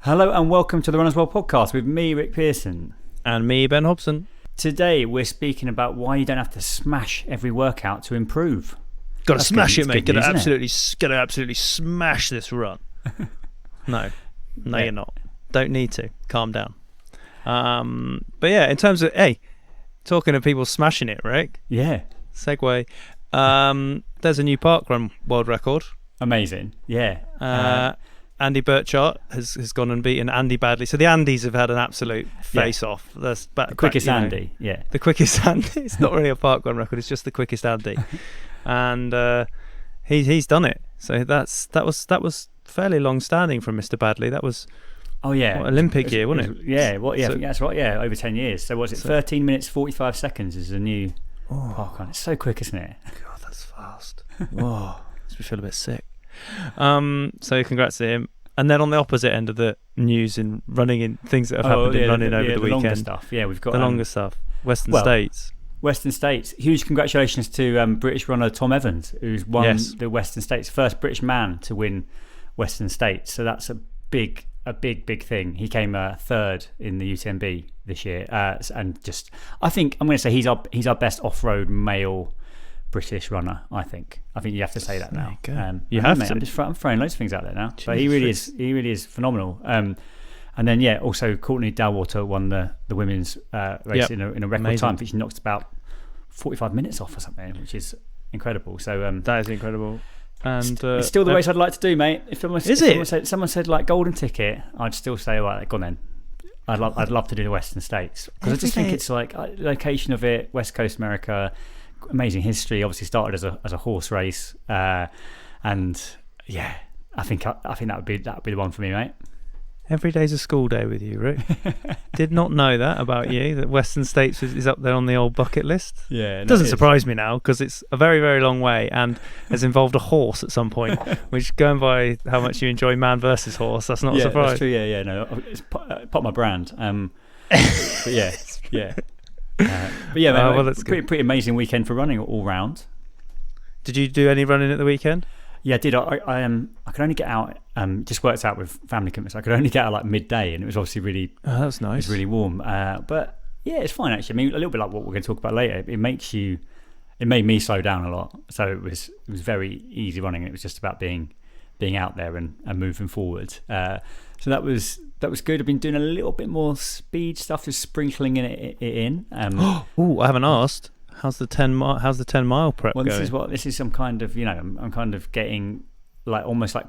Hello and welcome to the Runners World podcast with me, Rick Pearson. And me, Ben Hobson. Today we're speaking about why you don't have to smash every workout to improve. Got to smash it, mate. Got to absolutely smash this run. No, you're not. Don't need to. Calm down. But yeah, in terms of, talking of people smashing it, Rick. Yeah. Segue. There's a new parkrun world record. Amazing. Yeah. Andy Burchart has gone and beaten Andy Badley. So the Andys have had an absolute face-off. That's the quickest Andy. Yeah. The quickest Andy. It's not really a parkrun record. It's just the quickest Andy. And he's done it. So that was fairly long-standing from Mr. Badley. That was Olympic year, wasn't it? Yeah. I think that's right. Yeah, over 10 years. So was it 13 minutes 45 seconds is a new parkrun. It's so quick, isn't it? God, that's fast. Whoa, makes me feel a bit sick. So congrats to him. And then on the opposite end of the news in running in things that have happened in running over the weekend. Longer stuff. Yeah, we've got the longer stuff. Western States. Huge congratulations to British runner Tom Evans, who's won the Western States, first British man to win Western States. So that's a big thing. He came third in the UTMB this year, and just I think I'm going to say he's our best off-road male British runner. I think you have to say that now. You have to. I'm throwing loads of things out there now. But he really is phenomenal. And then also Courtney Dalwater won the women's race in a record time. She knocked about 45 minutes off or something, which is incredible. So that is incredible. And it's still the race I'd like to do, mate. If someone said like golden ticket, I'd still say go on then. I'd love to do the Western States because I just think it's like location of it, West Coast America. Amazing history. Obviously started as a horse race, and yeah, I think that would be the one for me, mate. Every day's a school day with you, Rick. Did not know that about you. That Western States is up there on the old bucket list. Yeah, it doesn't surprise me now because it's a very, very long way and has involved a horse at some point. Which, going by how much you enjoy man versus horse, that's not a surprise. That's true. Yeah, no, it's part of my brand. But yeah. But yeah, that's pretty amazing weekend for running all round. Did you do any running at the weekend? Yeah, I did. I could only get out. Just worked out with family commitments. I could only get out like midday, and it was obviously really. Oh, that's nice. It was really warm. But yeah, it's fine actually. I mean, a little bit like what we're going to talk about later. It made me slow down a lot. So it was very easy running. It was just about being out there and moving forward. So that was good. I've been doing a little bit more speed stuff, just sprinkling it in. I haven't asked. How's the 10 mile prep going? This is some kind of, I'm kind of getting like almost like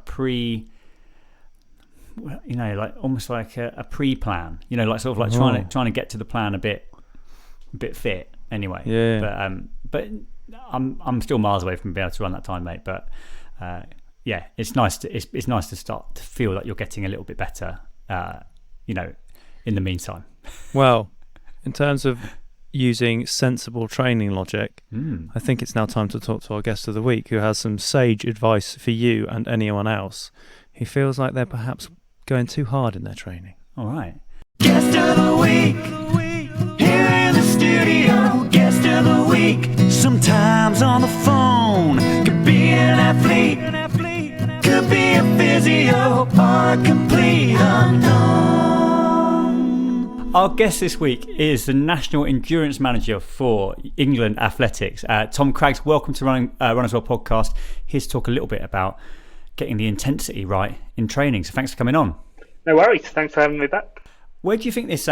almost like a pre-plan, like sort of like trying to get to the plan a bit fit anyway. Yeah. But I'm still miles away from being able to run that time, mate. But it's nice to start to feel like you're getting a little bit better, in the meantime. Well, in terms of using sensible training logic, I think it's now time to talk to our guest of the week, who has some sage advice for you and anyone else who feels like they're perhaps going too hard in their training. All right. Guest of the week, here in the studio. Guest of the week, sometimes on the phone. Could be an athlete, could be a physio, or a complete unknown. Our guest this week is the National Endurance Manager for England Athletics, Tom Craggs. Welcome to Runners World podcast. Here to talk a little bit about getting the intensity right in training. So thanks for coming on. No worries. Thanks for having me back. Where do you think this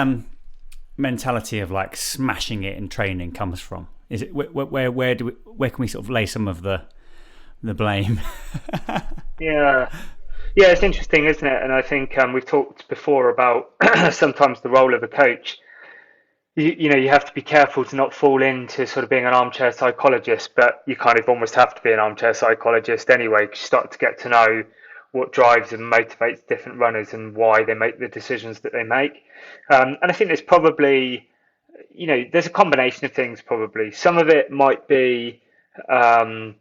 mentality of like smashing it in training comes from? Is it where can we sort of lay some of the blame? Yeah, it's interesting, isn't it? And I think we've talked before about sometimes the role of a coach. You have to be careful to not fall into sort of being an armchair psychologist, but you kind of almost have to be an armchair psychologist anyway, because you start to get to know what drives and motivates different runners and why they make the decisions that they make. And I think there's probably, there's a combination of things probably. Some of it might be a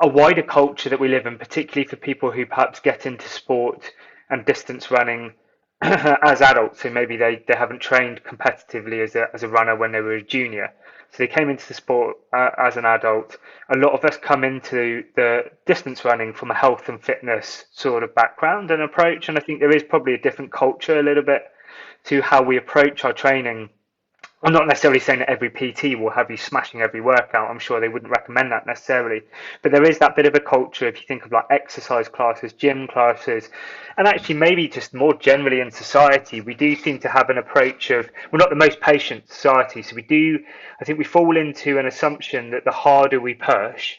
wider culture that we live in, particularly for people who perhaps get into sport and distance running as adults, so maybe they haven't trained competitively as a runner when they were a junior. So they came into the sport as an adult. A lot of us come into the distance running from a health and fitness sort of background and approach. And I think there is probably a different culture a little bit to how we approach our training. I'm not necessarily saying that every PT will have you smashing every workout. I'm sure they wouldn't recommend that necessarily. But there is that bit of a culture, if you think of like exercise classes, gym classes, and actually maybe just more generally in society, we do seem to have an approach of, we're not the most patient society. So I think we fall into an assumption that the harder we push,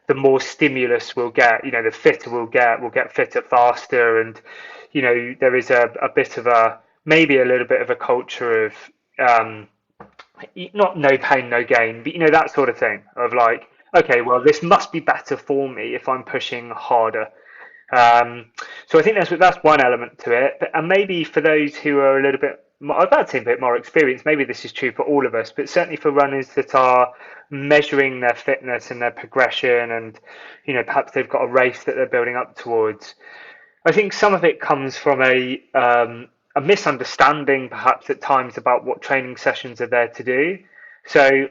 the more stimulus we'll get, the fitter we'll get fitter faster. And, there is a bit of maybe a little bit of a culture of, not no pain, no gain, but that sort of thing of like, okay, well, this must be better for me if I'm pushing harder. So I think that's one element to it. And maybe for those who are a little bit, I've had to say a bit more experienced, maybe this is true for all of us, but certainly for runners that are measuring their fitness and their progression, and perhaps they've got a race that they're building up towards. I think some of it comes from a misunderstanding perhaps at times about what training sessions are there to do. So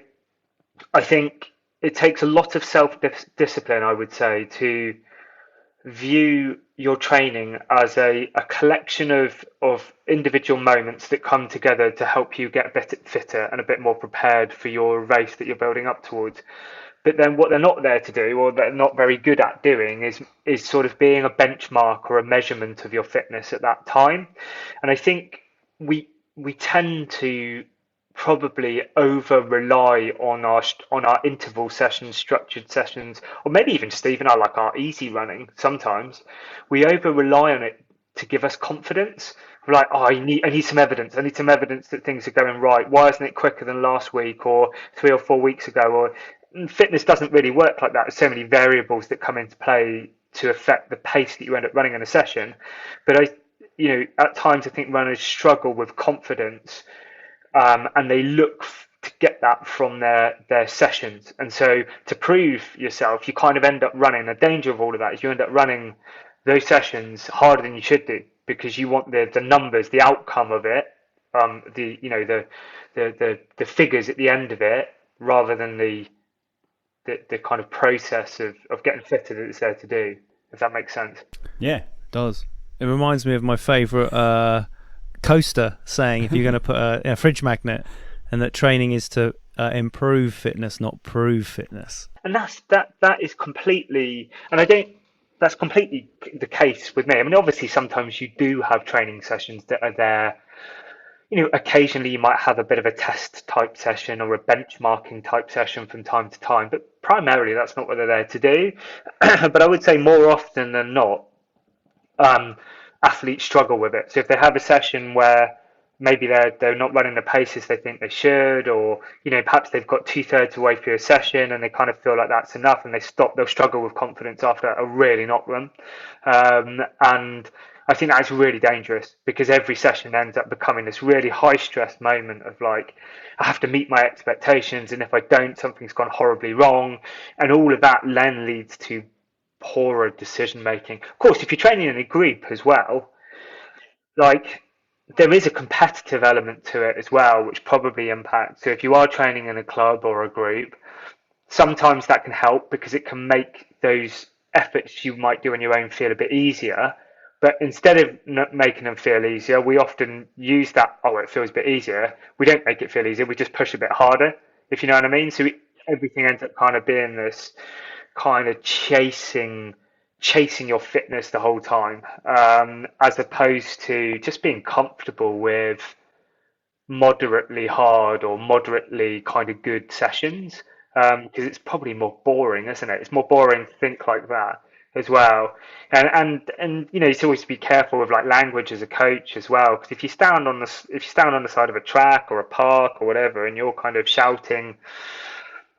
I think it takes a lot of self-discipline, I would say, to view your training as a collection of individual moments that come together to help you get a bit fitter and a bit more prepared for your race that you're building up towards. But then what they're not there to do, or they're not very good at doing, is sort of being a benchmark or a measurement of your fitness at that time. And I think we tend to probably over rely on our interval sessions, structured sessions, or maybe even just even our easy running. Sometimes we over rely on it to give us confidence. We're like, I need some evidence. I need some evidence that things are going right. Why isn't it quicker than last week or 3 or 4 weeks ago? Or fitness doesn't really work like that. There's so many variables that come into play to affect the pace that you end up running in a session. But at times I think runners struggle with confidence, and they look to get that from their sessions. And so to prove yourself, you kind of end up running. The danger of all of that is you end up running those sessions harder than you should do, because you want the numbers, the outcome of it, the figures at the end of it, rather than the kind of process of getting fitter that it's there to do, if that makes sense. Yeah, it does. It reminds me of my favourite coaster saying, if you're going to put a fridge magnet, and that training is to improve fitness, not prove fitness. And that is completely, that's completely the case with me. I mean, obviously sometimes you do have training sessions that are there. Occasionally you might have a bit of a test type session or a benchmarking type session from time to time, but primarily that's not what they're there to do. But I would say more often than not, athletes struggle with it. So if they have a session where maybe they're not running the paces they think they should, or perhaps they've got 2/3 of the way through a session and they kind of feel like that's enough and they stop, they'll struggle with confidence after a really not run. And I think that's really dangerous, because every session ends up becoming this really high stress moment of like, I have to meet my expectations, and if I don't, something's gone horribly wrong, and all of that then leads to poorer decision making. Of course, if you're training in a group as well, like, there is a competitive element to it as well, which probably impacts. So if you are training in a club or a group, sometimes that can help, because it can make those efforts you might do on your own feel a bit easier. But instead of making them feel easier, we often use that, it feels a bit easier. We don't make it feel easier, we just push a bit harder, if you know what I mean. So everything ends up kind of being this kind of chasing your fitness the whole time, as opposed to just being comfortable with moderately hard or moderately kind of good sessions, because it's probably more boring, isn't it? It's more boring to think like that as well. And it's always to be careful with like language as a coach as well, because if you stand on the side of a track or a park or whatever, and you're kind of shouting,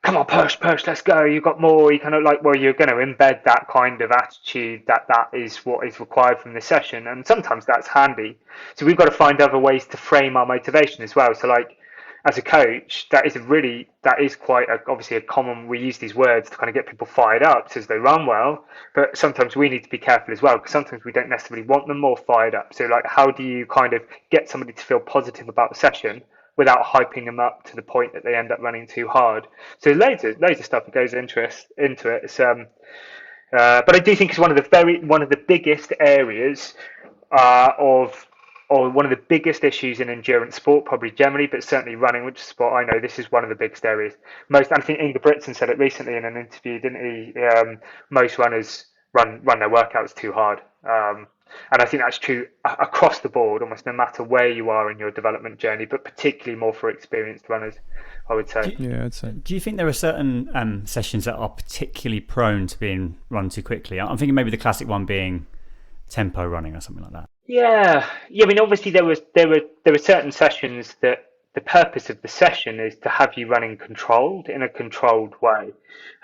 come on, push, let's go, you've got more, you kind of like, well, you're going to embed that kind of attitude that is what is required from the session. And sometimes that's handy. So we've got to find other ways to frame our motivation as well. So like, as a coach, that is quite obviously a common, we use these words to kind of get people fired up so as they run well, but sometimes we need to be careful as well, because sometimes we don't necessarily want them more fired up. So like, how do you kind of get somebody to feel positive about the session, without hyping them up to the point that they end up running too hard. So loads of stuff that goes into it. It's, but I do think it's one of the biggest areas or one of the biggest issues in endurance sport, probably generally, but certainly running, which is a sport I know. This is one of the biggest areas. I think Ingebrigtsen said it recently in an interview, didn't he? Most runners run their workouts too hard. And I think that's true across the board, almost no matter where you are in your development journey, but particularly more for experienced runners, I would say. I'd say. Do you think there are certain sessions that are particularly prone to being run too quickly? I'm thinking maybe the classic one being tempo running or something like that. Yeah. I mean, obviously there were certain sessions that the purpose of the session is to have you running in a controlled way,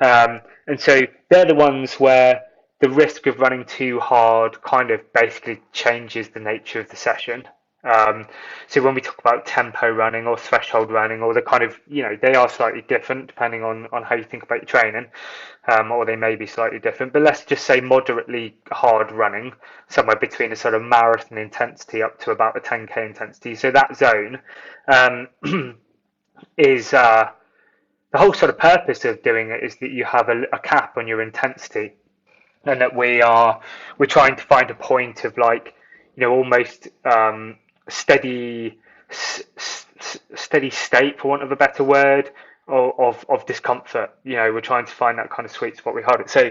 and so they're the ones where the risk of running too hard kind of basically changes the nature of the session. So when we talk about tempo running or threshold running, or the kind of, they are slightly different depending on how you think about your training, or they may be slightly different. But let's just say moderately hard running, somewhere between a sort of marathon intensity up to about a 10k intensity. So that zone is the whole sort of purpose of doing it is that you have a cap on your intensity. And that we're trying to find a point of almost steady state, for want of a better word, of discomfort. We're trying to find that kind of sweet spot we hold it. So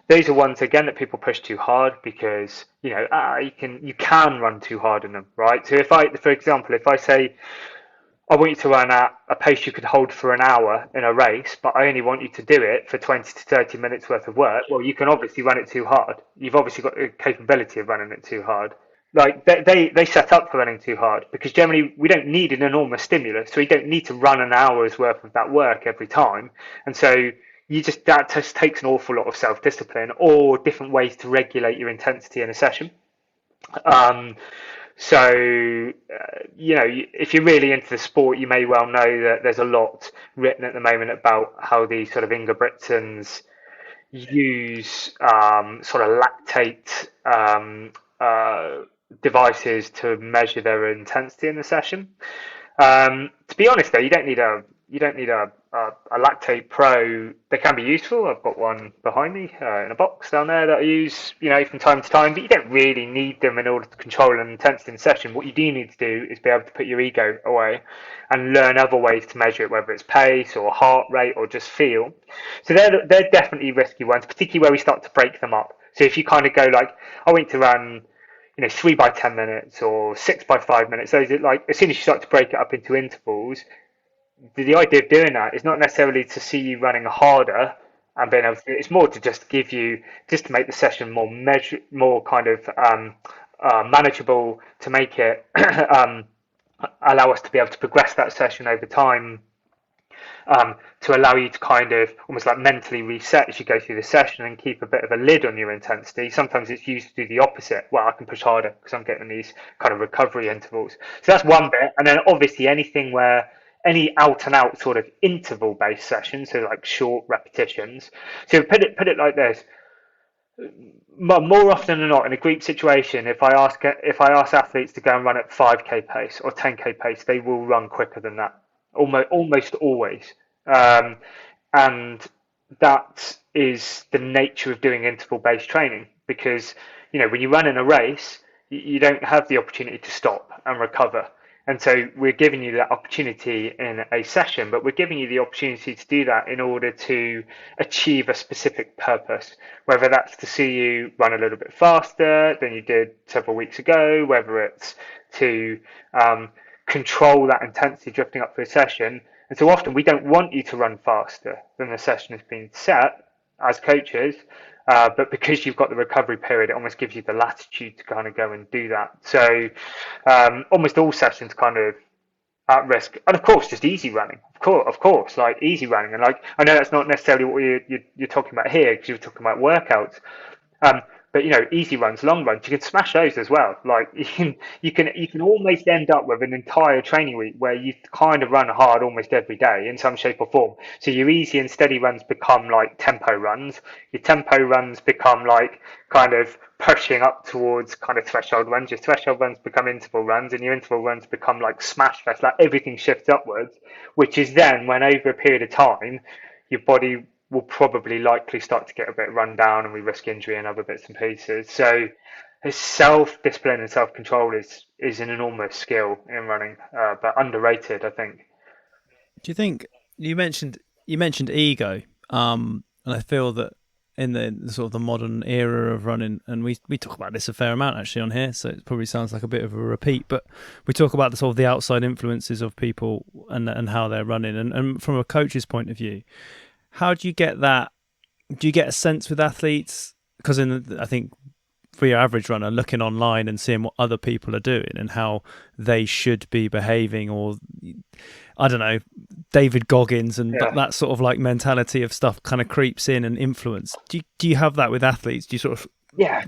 those are ones again that people push too hard because you can run too hard in them, right? So for example, if I say I want you to run at a pace you could hold for an hour in a race, but I only want you to do it for 20 to 30 minutes worth of work. Well, you can obviously run it too hard. You've obviously got the capability of running it too hard. They set up for running too hard because generally we don't need an enormous stimulus, so we don't need to run an hour's worth of that work every that just takes an awful lot of self-discipline or different ways to regulate your intensity in a session. So, if you're really into the sport, you may well know that there's a lot written at the moment about how these sort of Ingebrigtsens use sort of lactate devices to measure their intensity in the session. To be honest, though, you don't need a lactate pro. They can be useful. I've got one behind me in a box down there that I use, from time to time. But you don't really need them in order to control an intensity in the session. What you do need to do is be able to put your ego away and learn other ways to measure it, whether it's pace or heart rate or just feel. So they're definitely risky ones, particularly where we start to break them up. So if you kind of go I want you to run 3 by 10 minutes or 6 by 5 minutes. So as soon as you start to break it up into intervals, the idea of doing that is not necessarily to see you running harder and being able to. It's more to just to make the session more kind of manageable, to make it allow us to be able to progress that session over time. To allow you to kind of almost mentally reset as you go through the session and keep a bit of a lid on your intensity. Sometimes it's used to do the opposite. Well, I can push harder because I'm getting these kind of recovery intervals. So that's one bit. And then obviously any out and out sort of interval based sessions, so short repetitions. So put it like this. More often than not, in a group situation, if I ask athletes to go and run at 5k pace or 10k pace, they will run quicker than that. Almost always, and that is the nature of doing interval-based training. Because when you run in a race, you don't have the opportunity to stop and recover, and so we're giving you that opportunity in a session. But we're giving you the opportunity to do that in order to achieve a specific purpose, whether that's to see you run a little bit faster than you did several weeks ago, whether it's to control that intensity drifting up through a session. And so often we don't want you to run faster than the session has been set as coaches, but because you've got the recovery period, it almost gives you the latitude to kind of go and do that. So almost all sessions kind of at risk. And of course, just easy running. Of course, easy running. And I know that's not necessarily what you're talking about here, because you're talking about workouts. But But easy runs, long runs, you can smash those as well. Like you can almost end up with an entire training week where you kind of run hard almost every day in some shape or form. So your easy and steady runs become like tempo runs. Your tempo runs become like kind of pushing up towards kind of threshold runs. Your threshold runs become interval runs, and your interval runs become like smash fest. Like everything shifts upwards, which is then when over a period of time, your body will probably likely start to get a bit run down, and we risk injury and other bits and pieces. So self-discipline and self-control is an enormous skill in running, but underrated, I think. Do you think you mentioned ego, and I feel that in the sort of the modern era of running, and we talk about this a fair amount actually on here, so it probably sounds like a bit of a repeat, but we talk about the sort of the outside influences of people and how they're running, and from a coach's point of view, how do you get that? Do you get a sense with athletes? Because I think for your average runner, looking online and seeing what other people are doing and how they should be behaving, or I don't know, David Goggins and that sort of like mentality of stuff kind of creeps in and influence. Do you have that with athletes? Do you sort of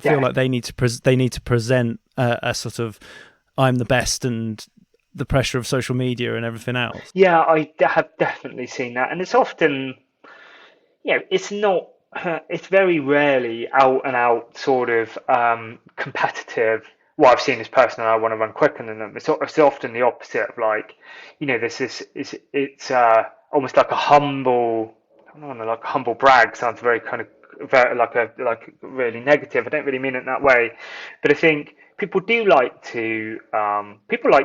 feel like they need to present a sort of I'm the best and the pressure of social media and everything else? Yeah, I have definitely seen that, and it's often. It's not. It's very rarely out and out sort of competitive. What I've seen is personal. I want to run quicker than them. It's often the opposite of like, it's almost like a humble. I don't know, like a humble brag sounds very kind of very like really negative. I don't really mean it that way, but I think people do like to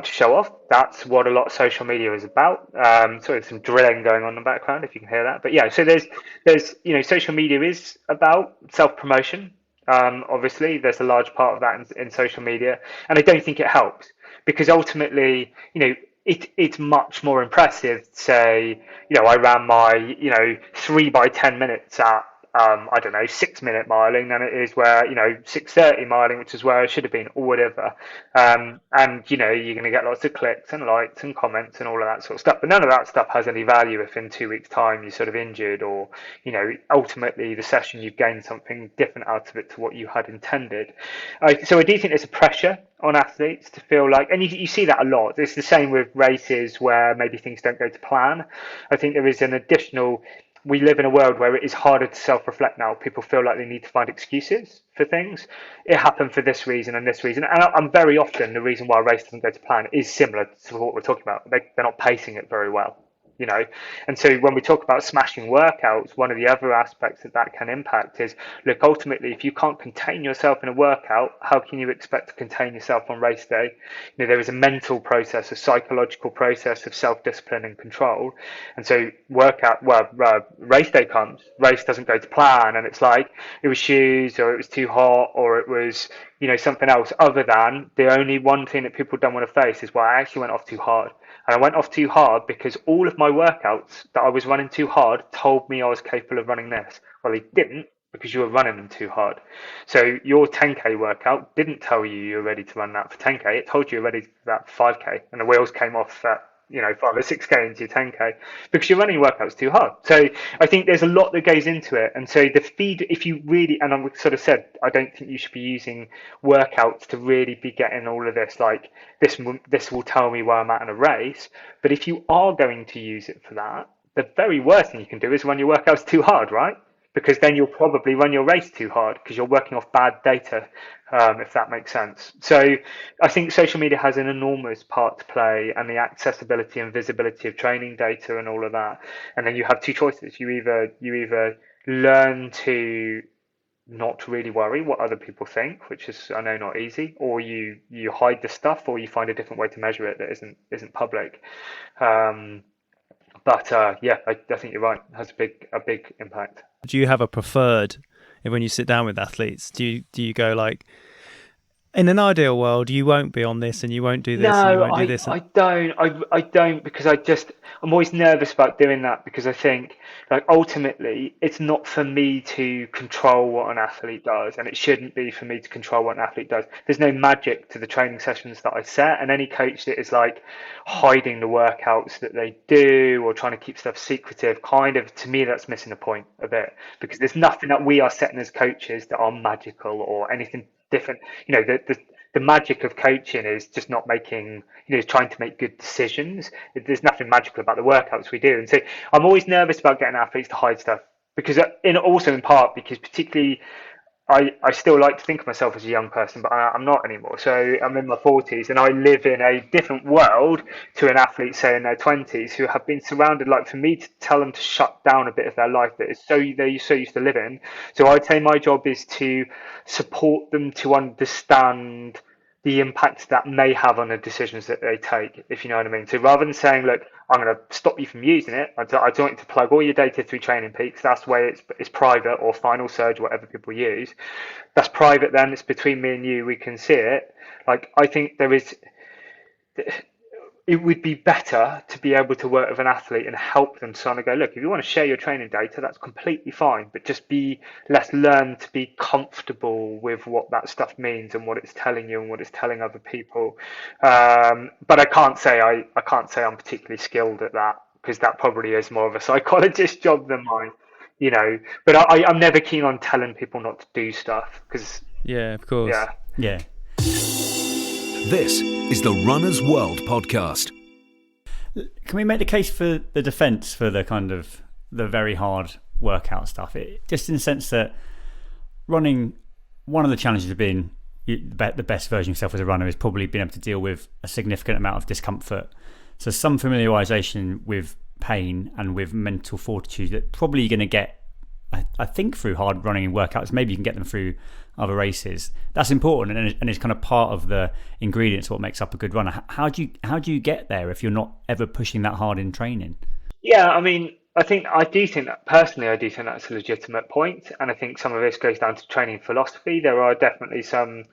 show off. That's what a lot of social media is about. Sorry, there's some drilling going on in the background if you can hear that. But yeah, so there's social media is about self-promotion. Obviously, there's a large part of that in social media, and I don't think it helps because ultimately, it's much more impressive to say, I ran my 3 by 10 minutes at I don't know, 6 minute miling than it is where, 6:30 miling, which is where I should have been, or whatever. And, you're going to get lots of clicks and likes and comments and all of that sort of stuff. But none of that stuff has any value if in 2 weeks' time you're sort of injured or, ultimately the session you've gained something different out of it to what you had intended. So I do think there's a pressure on athletes to feel like, and you see that a lot. It's the same with races where maybe things don't go to plan. I think there is an additional. We live in a world where it is harder to self-reflect now. People feel like they need to find excuses for things. It happened for this reason and this reason. And very often the reason why a race doesn't go to plan is similar to what we're talking about. They're not pacing it very well. And so when we talk about smashing workouts, one of the other aspects that can impact is, look, ultimately, if you can't contain yourself in a workout, how can you expect to contain yourself on race day? There is a mental process, a psychological process of self-discipline and control. And so race day comes, race doesn't go to plan, and it's like it was shoes, or it was too hot, or it was something else other than the only one thing that people don't want to face is, well, I actually went off too hard. And I went off too hard because all of my workouts that I was running too hard told me I was capable of running this. Well, they didn't, because you were running them too hard. So your 10K workout didn't tell you were ready to run that for 10K. It told you were ready for that for 5K. And the wheels came off at 5 or 6K into your 10K because you're running workouts too hard. So I think there's a lot that goes into it. And so the feed, if you really, and I sort of said, I don't think you should be using workouts to really be getting all of this, like this will tell me where I'm at in a race. But if you are going to use it for that, the very worst thing you can do is run your workouts too hard, right? Because then you'll probably run your race too hard because you're working off bad data, if that makes sense. So I think social media has an enormous part to play, and the accessibility and visibility of training data and all of that. And then you have two choices. You either learn to not really worry what other people think, which is, I know, not easy, or you hide the stuff, or you find a different way to measure it that isn't public. But I think you're right. It has a big impact. Do you have a preferred, when you sit down with athletes, do you go like, in an ideal world, you won't be on this and you won't do this and you won't do this. I don't, because I'm always nervous about doing that, because I think, like, ultimately it's not for me to control what an athlete does, and it shouldn't be for me to control what an athlete does. There's no magic to the training sessions that I set, and any coach that is like hiding the workouts that they do or trying to keep stuff secretive, kind of, to me, that's missing the point a bit, because there's nothing that we are setting as coaches that are magical or anything different. The magic of coaching is just not making, trying to make good decisions. There's nothing magical about the workouts we do. And so I'm always nervous about getting athletes to hide stuff, because also in part because particularly I still like to think of myself as a young person, but I'm not anymore. So I'm in my 40s, and I live in a different world to an athlete, say, in their 20s, who have been surrounded. Like, for me to tell them to shut down a bit of their life that is they're so used to living. So I'd say my job is to support them to understand the impact that may have on the decisions that they take, if you know what I mean. So rather than saying, look, I'm going to stop you from using it, I don't want you to plug all your data through Training Peaks. That's the way it's private, or Final Surge, whatever people use. That's private then. It's between me and you. We can see it. Like, I think it would be better to be able to work with an athlete and help them sort of go, look, if you want to share your training data, that's completely fine, but let's learn to be comfortable with what that stuff means and what it's telling you and what it's telling other people. But I can't say I'm particularly skilled at that, because that probably is more of a psychologist's job than mine, But I'm never keen on telling people not to do stuff, because of course, yeah. This is the Runner's World podcast. Can we make the case for the defence for the kind of the very hard workout stuff? Just in the sense that running, one of the challenges of being the best version of yourself as a runner is probably being able to deal with a significant amount of discomfort. So some familiarisation with pain and with mental fortitude that probably you're going to get, I think, through hard running and workouts. Maybe you can get them through other races. That's important, and it's kind of part of the ingredients of what makes up a good runner. How do you get there if you're not ever pushing that hard in training? Yeah, I mean, I do think that that's a legitimate point, and I think some of this goes down to training philosophy. There are definitely some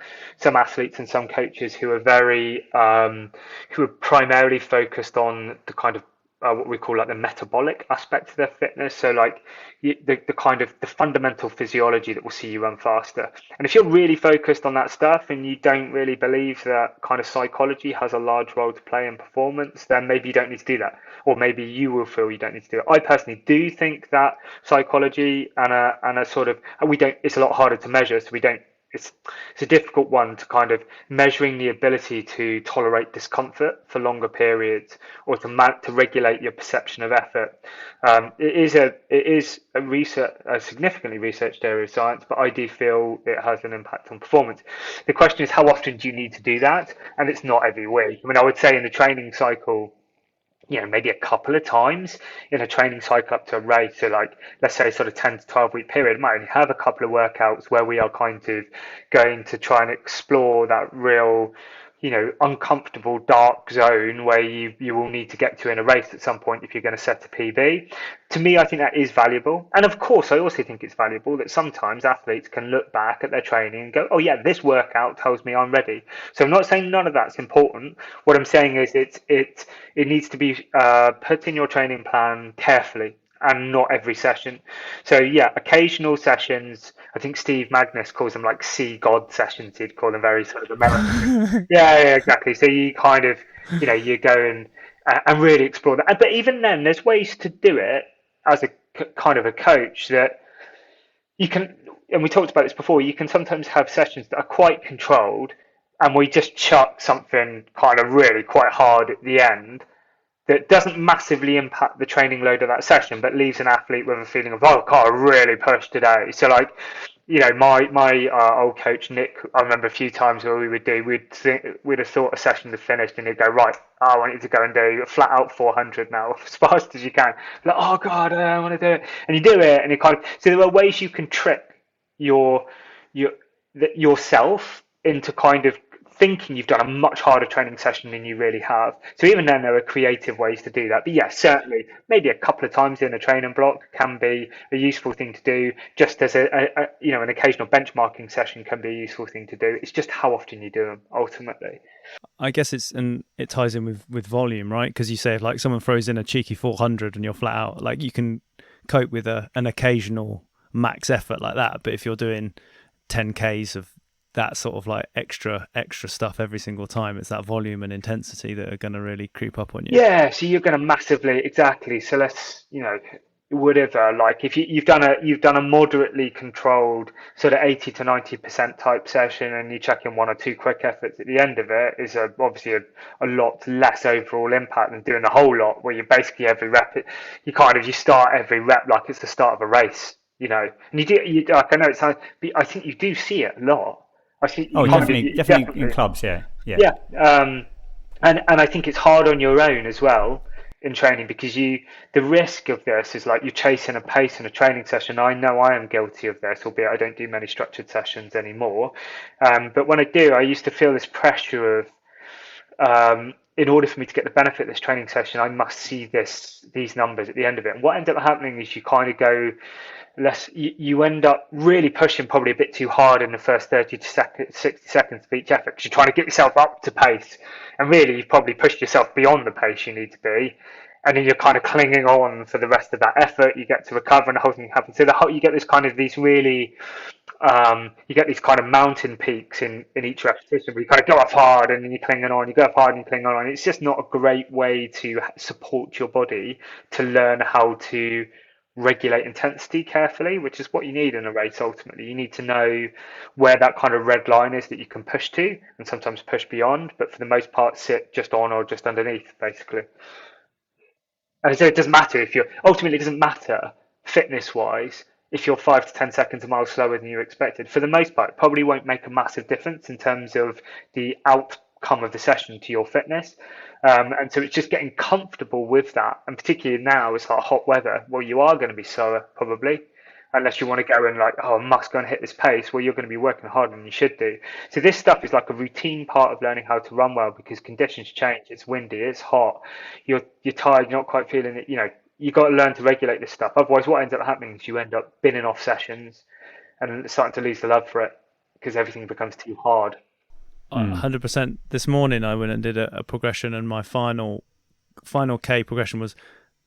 athletes and some coaches who are very who are primarily focused on the kind of what we call like the metabolic aspect of their fitness. So like the kind of the fundamental physiology that will see you run faster. And if you're really focused on that stuff and you don't really believe that kind of psychology has a large role to play in performance, then maybe you don't need to do that, or maybe you will feel you don't need to do it. I personally do think that psychology and a sort of, it's a lot harder to measure, so it's a difficult one to kind of measuring the ability to tolerate discomfort for longer periods, or to regulate your perception of effort. It is a significantly researched area of science, but I do feel it has an impact on performance. The question is, how often do you need to do that? And it's not every week. I mean, I would say in the training cycle, maybe a couple of times in a training cycle up to a race. So like, let's say sort of 10 to 12 week period, might only have a couple of workouts where we are kind of going to try and explore that real, uncomfortable dark zone where you will need to get to in a race at some point if you're going to set a PB. To me, I think that is valuable. And of course, I also think it's valuable that sometimes athletes can look back at their training and go, oh yeah, this workout tells me I'm ready. So I'm not saying none of that's important. What I'm saying is it needs to be put in your training plan carefully, and not every session. So yeah, occasional sessions. I think Steve Magnus calls them like sea god sessions. He'd call them very sort of American. yeah, exactly. So you kind of, you go and really explore that. But even then, there's ways to do it as a kind of a coach that you can. And we talked about this before. You can sometimes have sessions that are quite controlled, and we just chuck something kind of really quite hard at the end that doesn't massively impact the training load of that session, but leaves an athlete with a feeling of, oh God, I really pushed today. So like, my old coach Nick, I remember a few times where we'd have thought a session had finished, and he'd go, right, I want you to go and do a flat out 400 now, as fast as you can. Like, oh God, I want to do it, and you do it, and you kind of. So there are ways you can trick yourself into kind of thinking you've done a much harder training session than you really have. So even then, there are creative ways to do that. But yeah, certainly, maybe a couple of times in a training block can be a useful thing to do. Just as an occasional benchmarking session can be a useful thing to do. It's just how often you do them ultimately. I guess it ties in with volume, right? Because you say if like someone throws in a cheeky 400 and you're flat out, like you can cope with an occasional max effort like that. But if you're doing 10Ks of that sort of like extra stuff every single time, it's that volume and intensity that are going to really creep up on you. Yeah, so you're going to massively, exactly. So let's, whatever, like if you've done a moderately controlled sort of 80 to 90% type session, and you chuck in one or two quick efforts at the end of it, is obviously a lot less overall impact than doing a whole lot where you basically every rep you start every rep like it's the start of a race, and you like, I know it's but I think you do see it a lot. I think definitely in clubs, yeah. And I think it's hard on your own as well in training, because the risk of this is like you're chasing a pace in a training session. I know I am guilty of this, albeit I don't do many structured sessions anymore. But when I do, I used to feel this pressure of, in order for me to get the benefit of this training session, I must see these numbers at the end of it. And what ends up happening is you kind of go you end up really pushing probably a bit too hard in the first 30 to 60 seconds of each effort, because you're trying to get yourself up to pace, and really you've probably pushed yourself beyond the pace you need to be, and then you're kind of clinging on for the rest of that effort. You get to recover and the whole thing happens. So you get this kind of these really you get these kind of mountain peaks in each repetition where you kind of go up hard and then you're clinging on, you go up hard and you cling on. It's just not a great way to support your body to learn how to regulate intensity carefully, which is what you need in a race. Ultimately, you need to know where that kind of red line is that you can push to, and sometimes push beyond, but for the most part sit just on or just underneath, basically. And so it doesn't matter it doesn't matter fitness wise if you're 5 to 10 seconds a mile slower than you expected. For the most part, it probably won't make a massive difference in terms of the outcome of the session to your fitness. And so it's just getting comfortable with that. And particularly now, it's like hot weather. Well, you are going to be slower, probably, unless you want to go and like, I must go and hit this pace. Well, you're going to be working harder than you should do. So this stuff is like a routine part of learning how to run well, because conditions change. It's windy, it's hot, you're tired, you're not quite feeling it. You've got to learn to regulate this stuff. Otherwise, what ends up happening is you end up binning off sessions and starting to lose the love for it because everything becomes too hard. 100%. This morning I went and did a progression, and my final K progression was,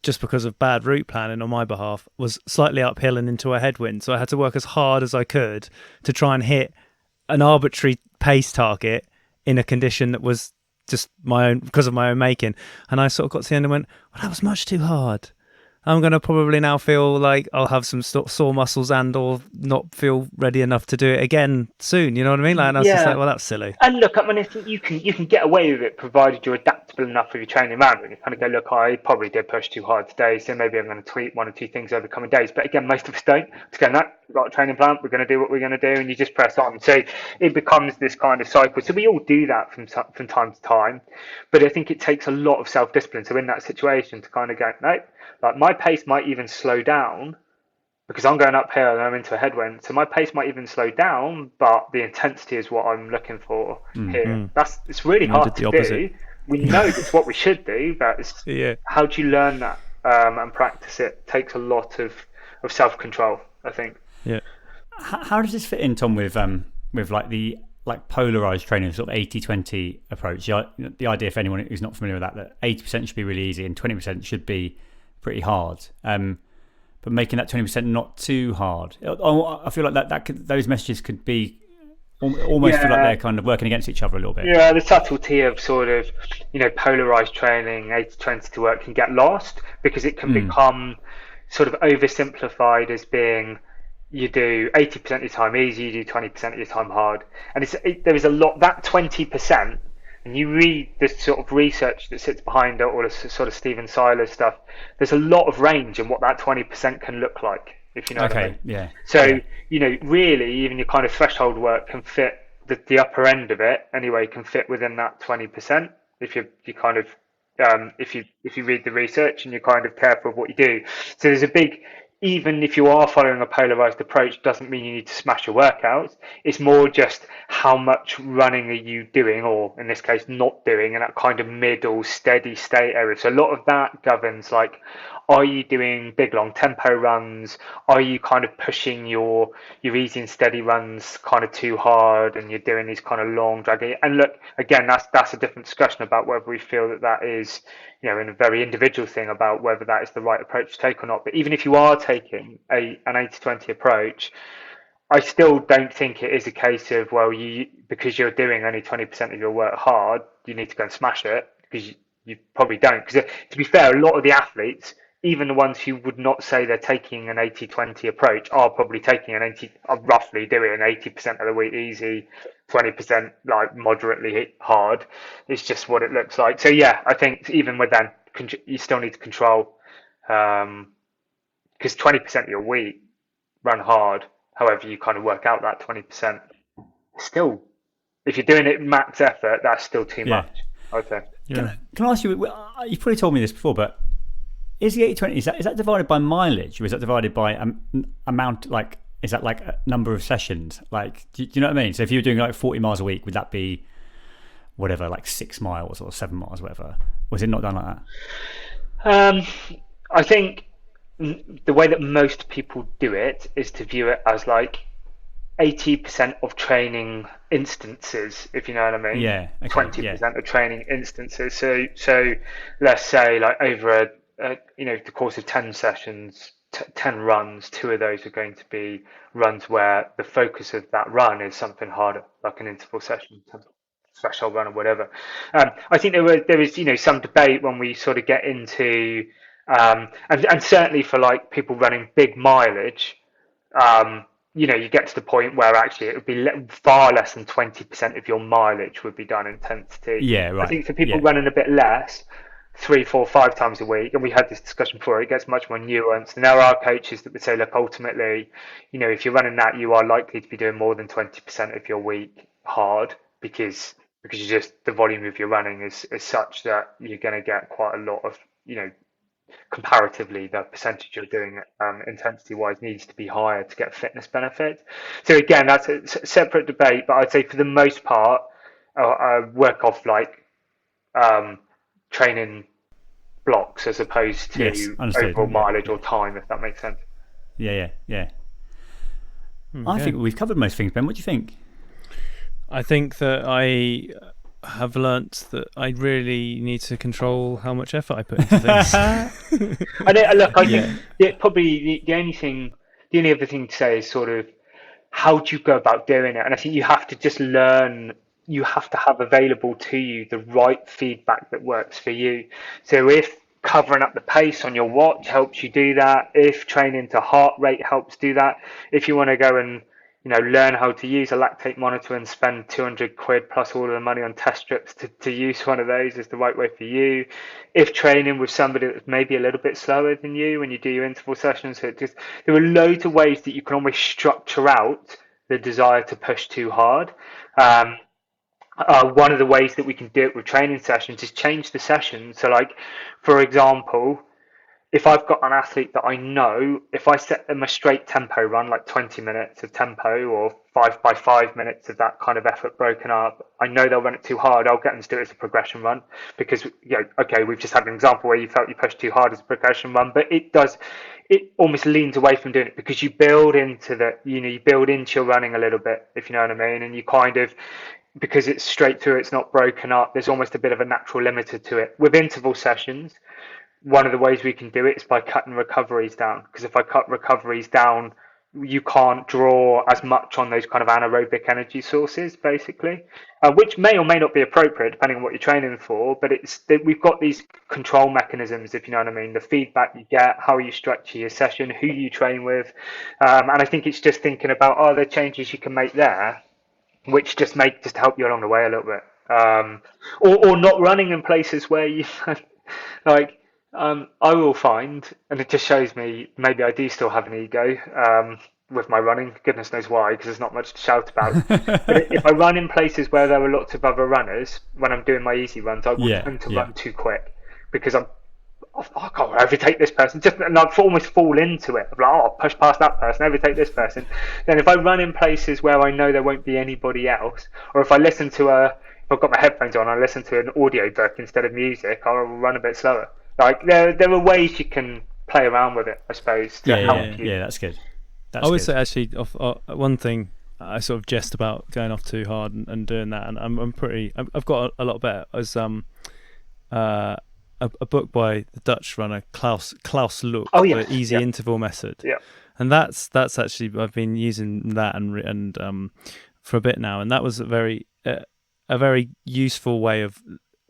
just because of bad route planning on my behalf, was slightly uphill and into a headwind. So I had to work as hard as I could to try and hit an arbitrary pace target in a condition that was just my own, because of my own making. And I sort of got to the end and went, well, that was much too hard. I'm going to probably now feel like I'll have some sore muscles and or not feel ready enough to do it again soon. You know what I mean? Like, and I was just like, well, that's silly. And look, I mean, I think you can get away with it provided you're adaptable enough with your training around. And you kind of go, look, I probably did push too hard today, so maybe I'm going to tweak one or two things over the coming days. But again, most of us don't. It's going, we've got a training plan, we're going to do what we're going to do, and you just press on. So it becomes this kind of cycle. So we all do that from time to time. But I think it takes a lot of self-discipline. So in that situation, to kind of go, no, like my pace might even slow down because I'm going uphill and I'm into a headwind. So my pace might even slow down, but the intensity is what I'm looking for here. It's really hard to do. We know that's what we should do, but how do you learn that and practice it? Takes a lot of self-control, I think. Yeah. How does this fit in, Tom, with like the polarized training, sort of 80-20 approach? The idea, for anyone who's not familiar with that 80% should be really easy and 20% should be pretty hard, but making that 20% not too hard. I feel like those messages could be almost feel like they're kind of working against each other a little bit. Yeah, the subtlety of sort of polarized training 80-20 to work can get lost because it can become sort of oversimplified as being you do 80% of your time easy, you do 20% of your time hard, and there is a lot that 20%. And you read this sort of research that sits behind it, or the sort of Stephen Seiler stuff, there's a lot of range in what that 20% can look like, if you know what I mean. Yeah. So, really, even your kind of threshold work can fit the upper end of it, anyway, can fit within that 20%, if you kind of, if you read the research and you're kind of careful of what you do. So there's a big, even if you are following a polarized approach, doesn't mean you need to smash your workouts. It's more just how much running are you doing, or in this case, not doing, in that kind of middle steady state area. So a lot of that governs, like, are you doing big long tempo runs? Are you kind of pushing your easy and steady runs kind of too hard, and you're doing these kind of long dragging? And look, again, that's a different discussion about whether we feel that is, in a very individual thing about whether that is the right approach to take or not. But even if you are taking an 80-20 approach, I still don't think it is a case of, well, because you're doing only 20% of your work hard, you need to go and smash it, because you probably don't. Because to be fair, a lot of the athletes, even the ones who would not say they're taking an 80-20 approach, are probably taking roughly doing 80% of the week easy, 20% like moderately hard. It's just what it looks like. So yeah, I think even with that, you still need to control, because 20% of your week run hard. However, you kind of work out that 20%. Still, if you're doing it max effort, that's still too much, I would say. Yeah. Can I ask you? You've probably told me this before, but is the 80-20, is that divided by mileage, or is that divided by amount? Like, is that like a number of sessions? Like, do you know what I mean? So if you were doing like 40 miles a week, would that be whatever, like 6 miles or 7 miles, whatever? Was it not done like that? I think the way that most people do it is to view it as like 80% of training instances, if you know what I mean. Yeah. Okay, 20% of training instances. So let's say, like, over the course of 10 sessions, 10 runs, 2 of those are going to be runs where the focus of that run is something harder, like an interval session, threshold run, or whatever. I think there is some debate when we sort of get into and certainly for like people running big mileage, you get to the point where actually it would be far less than 20% of your mileage would be done intensity. Yeah, right. I think for people running a bit less, 3, 4, 5 times a week, and we had this discussion before, it gets much more nuanced. And there are coaches that would say, look, ultimately, if you're running that, you are likely to be doing more than 20% of your week hard, because you just, the volume of your running is such that you're going to get quite a lot of, comparatively, the percentage you're doing intensity wise needs to be higher to get fitness benefit. So again, that's a separate debate, but I'd say for the most part, I work off like training blocks as opposed to overall mileage or time, if that makes sense. Yeah. I think we've covered most things, Ben. What do you think? I think that I have learnt that I really need to control how much effort I put into things. I think probably the only other thing to say is sort of, how do you go about doing it? And I think you have to just learn, you have to have available to you the right feedback that works for you. So if covering up the pace on your watch helps you do that, if training to heart rate helps do that, if you want to go and learn how to use a lactate monitor and spend 200 quid plus all of the money on test strips to use one of those is the right way for you. If training with somebody that's maybe a little bit slower than you when you do your interval sessions, there are loads of ways that you can almost structure out the desire to push too hard. One of the ways that we can do it with training sessions is change the session. So, like, for example, if I've got an athlete that I know, if I set them a straight tempo run, like 20 minutes of tempo or 5 by 5 minutes of that kind of effort broken up, I know they'll run it too hard. I'll get them to do it as a progression run, because, okay, we've just had an example where you felt you pushed too hard as a progression run, but it almost leans away from doing it, because you build into your running a little bit, if you know what I mean, and you kind of, because it's straight through, it's not broken up, there's almost a bit of a natural limiter to it. With interval sessions, one of the ways we can do it is by cutting recoveries down, because if I cut recoveries down, you can't draw as much on those kind of anaerobic energy sources, basically, which may or may not be appropriate depending on what you're training for. But we've got these control mechanisms, if you know what I mean, the feedback you get, how you structure your session, who you train with, and I think it's just thinking about, are there changes you can make there, which just help you along the way a little bit, or not running in places where you like. I will find, and it just shows me, maybe I do still have an ego with my running. Goodness knows why, because there's not much to shout about. But if I run in places where there are lots of other runners, when I'm doing my easy runs, I will tend to run too quick, because I can't overtake this person, and I'd almost fall into it. I'm like, I'll push past that person, overtake this person. Then if I run in places where I know there won't be anybody else, or if I listen to if I've got my headphones on, I listen to an audio book instead of music, I'll run a bit slower. Like there are ways you can play around with it, I suppose, to help you. Yeah, that's good. I would say actually, one thing I sort of jest about going off too hard and doing that, and I've got a lot better. As a book by the Dutch runner Klaas Lok, the Easy Interval Method. Yeah, and that's actually, I've been using that and for a bit now, and that was a very useful way of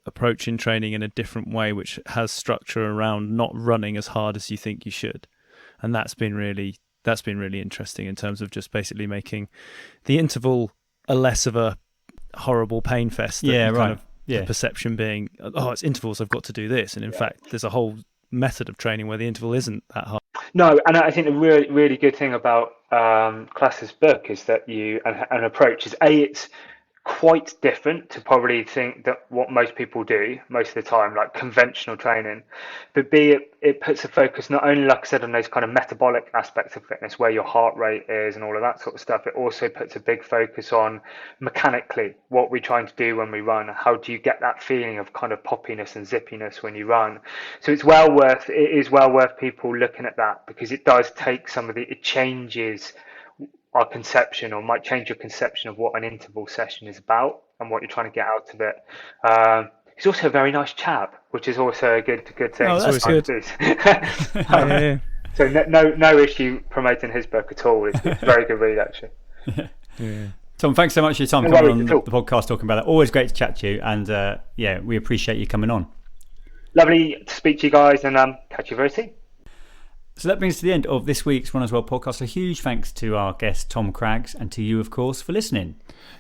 approaching training in a different way, which has structure around not running as hard as you think you should, and that's been really interesting in terms of just basically making the interval less of a horrible pain fest. The perception being, it's intervals, I've got to do this, and in fact there's a whole method of training where the interval isn't that hard. No, and I think the really, really good thing about Klaas's book is that an approach is it's quite different to probably think that what most people do most of the time, like conventional training, but it puts a focus not only, like I said, on those kind of metabolic aspects of fitness where your heart rate is and all of that sort of stuff. It also puts a big focus on mechanically what we're trying to do when we run. How do you get that feeling of kind of poppiness and zippiness when you run? So it is well worth people looking at that, because it does take it changes our conception, or might change your conception of what an interval session is about and what you're trying to get out of it. He's also a very nice chap, which is also a good thing. Oh, that's good. So no issue promoting his book at all. It's a very good read, actually. Yeah. Tom, thanks so much for your time coming on the podcast talking about that. Always great to chat to you, and we appreciate you coming on. Lovely to speak to you guys, and catch you very soon. So that brings us to the end of this week's Run As Well podcast. A huge thanks to our guest Tom Craggs, and to you, of course, for listening.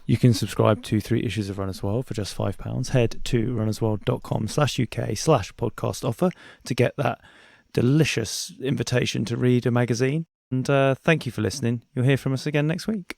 You can subscribe to 3 issues of Run As Well for just £5. Head to runaswell.com/UK/podcast offer to get that delicious invitation to read a magazine. And thank you for listening. You'll hear from us again next week.